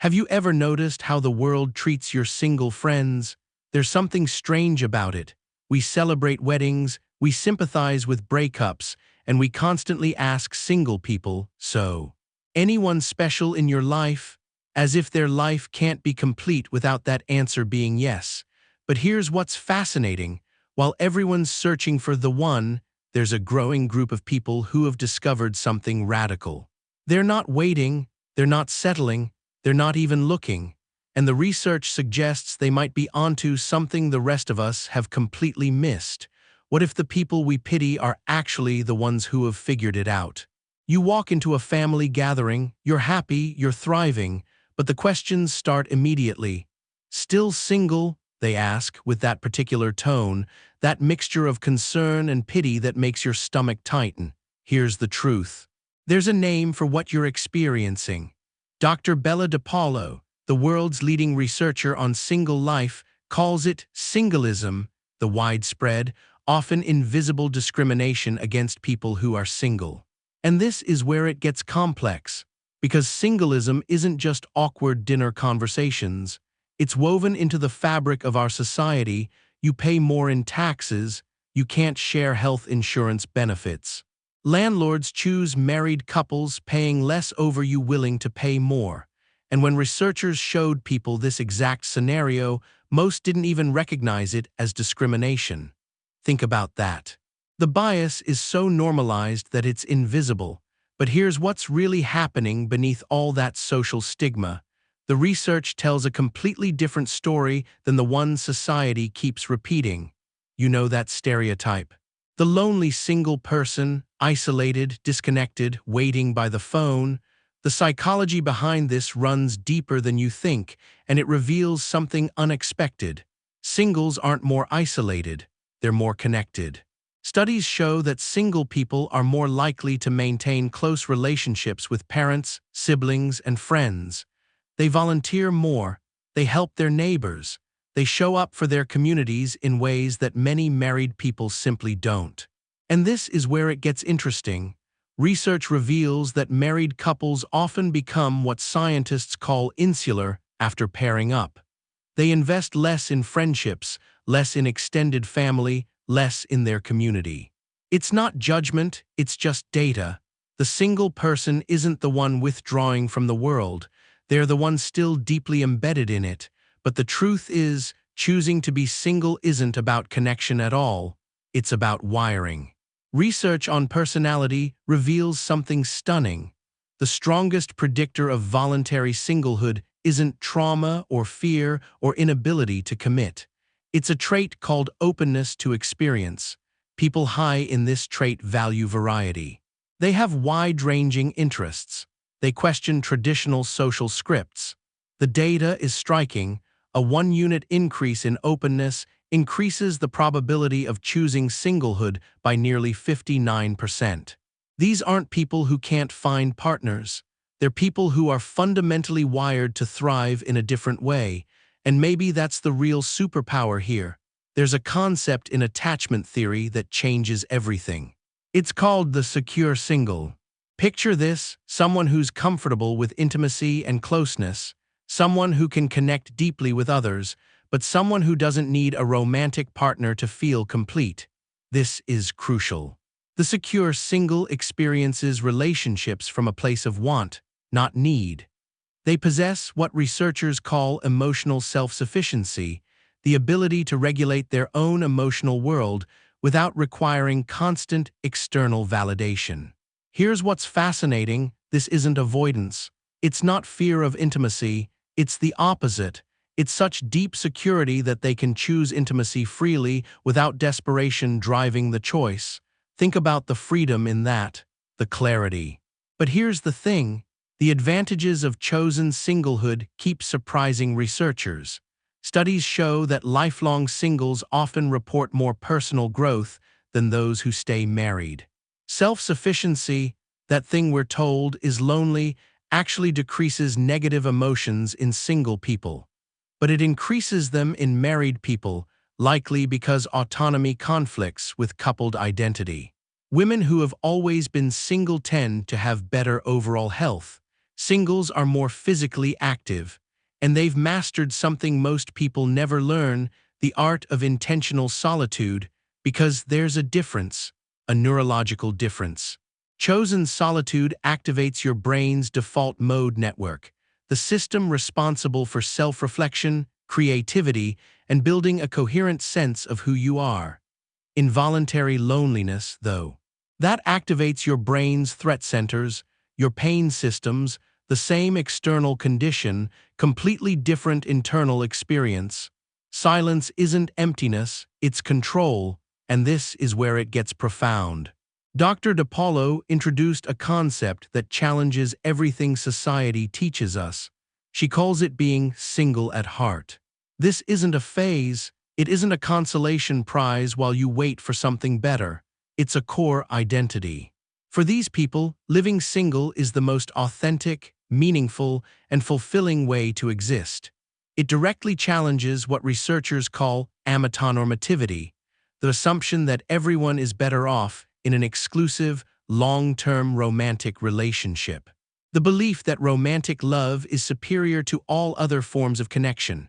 Have you ever noticed how the world treats your single friends? There's something strange about it. We celebrate weddings, we sympathize with breakups, and we constantly ask single people, so, anyone special in your life? As if their life can't be complete without that answer being yes. But here's what's fascinating. While everyone's searching for the one, there's a growing group of people who have discovered something radical. They're not waiting, they're not settling, they're not even looking. And the research suggests they might be onto something the rest of us have completely missed. What if the people we pity are actually the ones who have figured it out? You walk into a family gathering, you're happy, you're thriving, but the questions start immediately. Still single? They ask, with that particular tone, that mixture of concern and pity that makes your stomach tighten. Here's the truth. There's a name for what you're experiencing. Dr. Bella DePaulo, the world's leading researcher on single life, calls it singlism, the widespread, often invisible discrimination against people who are single. And this is where it gets complex, because singlism isn't just awkward dinner conversations. It's woven into the fabric of our society. You pay more in taxes, you can't share health insurance benefits. Landlords choose married couples paying less over you willing to pay more. And when researchers showed people this exact scenario, most didn't even recognize it as discrimination. Think about that. The bias is so normalized that it's invisible. But here's what's really happening beneath all that social stigma. The research tells a completely different story than the one society keeps repeating. You know that stereotype. The lonely single person, isolated, disconnected, waiting by the phone. The psychology behind this runs deeper than you think, and it reveals something unexpected. Singles aren't more isolated, they're more connected. Studies show that single people are more likely to maintain close relationships with parents, siblings, and friends. They volunteer more, they help their neighbors, they show up for their communities in ways that many married people simply don't. And this is where it gets interesting. Research reveals that married couples often become what scientists call insular after pairing up. They invest less in friendships, less in extended family, less in their community. It's not judgment, it's just data. The single person isn't the one withdrawing from the world. They're the one still deeply embedded in it. But the truth is, choosing to be single isn't about connection at all. It's about wiring. Research on personality reveals something stunning. The strongest predictor of voluntary singlehood isn't trauma or fear or inability to commit. It's a trait called openness to experience. People high in this trait value variety. They have wide-ranging interests. They question traditional social scripts. The data is striking. A 1-unit increase in openness increases the probability of choosing singlehood by nearly 59%. These aren't people who can't find partners. They're people who are fundamentally wired to thrive in a different way, and maybe that's the real superpower here. There's a concept in attachment theory that changes everything. It's called the secure single. Picture this: someone who's comfortable with intimacy and closeness, someone who can connect deeply with others, but someone who doesn't need a romantic partner to feel complete. This is crucial. The secure single experiences relationships from a place of want, not need. They possess what researchers call emotional self-sufficiency, the ability to regulate their own emotional world without requiring constant external validation. Here's what's fascinating: this isn't avoidance. It's not fear of intimacy, it's the opposite. It's such deep security that they can choose intimacy freely without desperation driving the choice. Think about the freedom in that, the clarity. But here's the thing: the advantages of chosen singlehood keep surprising researchers. Studies show that lifelong singles often report more personal growth than those who stay married. Self-sufficiency, that thing we're told is lonely, actually decreases negative emotions in single people. But it increases them in married people, likely because autonomy conflicts with coupled identity. Women who have always been single tend to have better overall health. Singles are more physically active, and they've mastered something most people never learn, the art of intentional solitude, because there's a difference, a neurological difference. Chosen solitude activates your brain's default mode network, the system responsible for self-reflection, creativity, and building a coherent sense of who you are. Involuntary loneliness, though, that activates your brain's threat centers, your pain systems, the same external condition, completely different internal experience. Silence isn't emptiness, it's control, and this is where it gets profound. Dr. DePaulo introduced a concept that challenges everything society teaches us. She calls it being single at heart. This isn't a phase, it isn't a consolation prize while you wait for something better. It's a core identity. For these people, living single is the most authentic, meaningful, and fulfilling way to exist. It directly challenges what researchers call amatonormativity, the assumption that everyone is better off in an exclusive, long-term romantic relationship. The belief that romantic love is superior to all other forms of connection.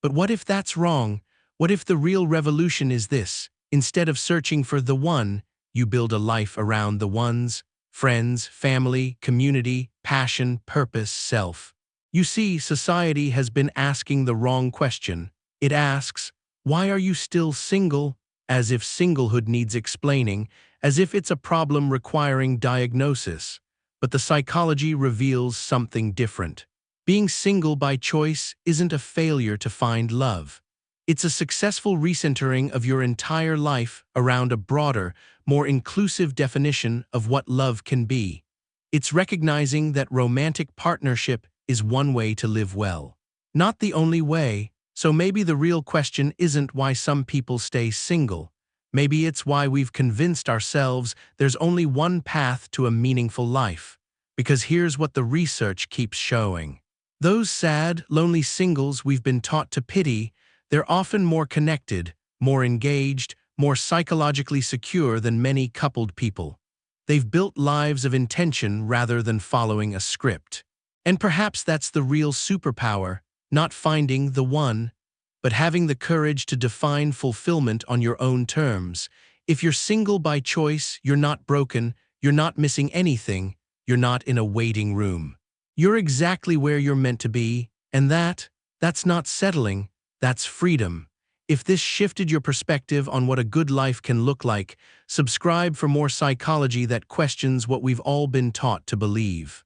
But what if that's wrong? What if the real revolution is this? Instead of searching for the one, you build a life around the ones: friends, family, community, passion, purpose, self. You see, society has been asking the wrong question. It asks, why are you still single? As if singlehood needs explaining, as if it's a problem requiring diagnosis. But the psychology reveals something different. Being single by choice isn't a failure to find love. It's a successful recentering of your entire life around a broader, more inclusive definition of what love can be. It's recognizing that romantic partnership is one way to live well. Not the only way, so maybe the real question isn't why some people stay single. Maybe it's why we've convinced ourselves there's only one path to a meaningful life. Because here's what the research keeps showing. Those sad, lonely singles we've been taught to pity, they're often more connected, more engaged, more psychologically secure than many coupled people. They've built lives of intention rather than following a script. And perhaps that's the real superpower, not finding the one, but having the courage to define fulfillment on your own terms. If you're single by choice, you're not broken, you're not missing anything, you're not in a waiting room. You're exactly where you're meant to be, and that's not settling, that's freedom. If this shifted your perspective on what a good life can look like, subscribe for more psychology that questions what we've all been taught to believe.